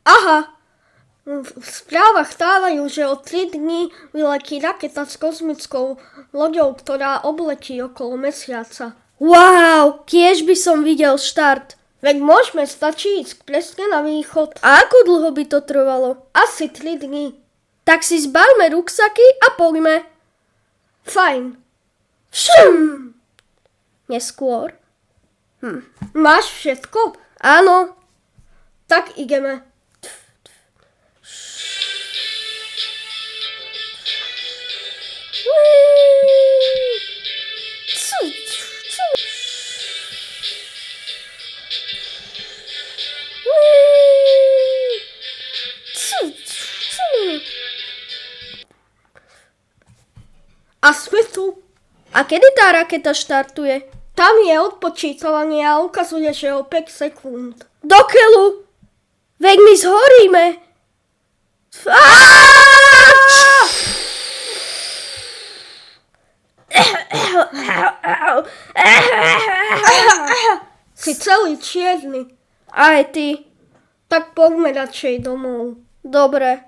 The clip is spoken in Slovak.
Aha, v správach dávajú, že o 3 dní vyletí raketa s kozmickou loďou, ktorá obletí okolo mesiaca. Wow, tiež by som videl štart. Veď môžeme stačí ísť presne na východ. A ako dlho by to trvalo? Asi 3 dní. Tak si zbalme ruksaky a poďme. Fajn. Šum! Neskôr. Máš všetko? Áno. Tak ideme. A sme tu. A kedy tá raketa štartuje? Tam je odpočítavanie a ukazuje, že o 5 sekúnd. Do keľu! Veď my zhoríme! Si celý čierny. Aj ty. Tak poďme radšej domov. Dobre.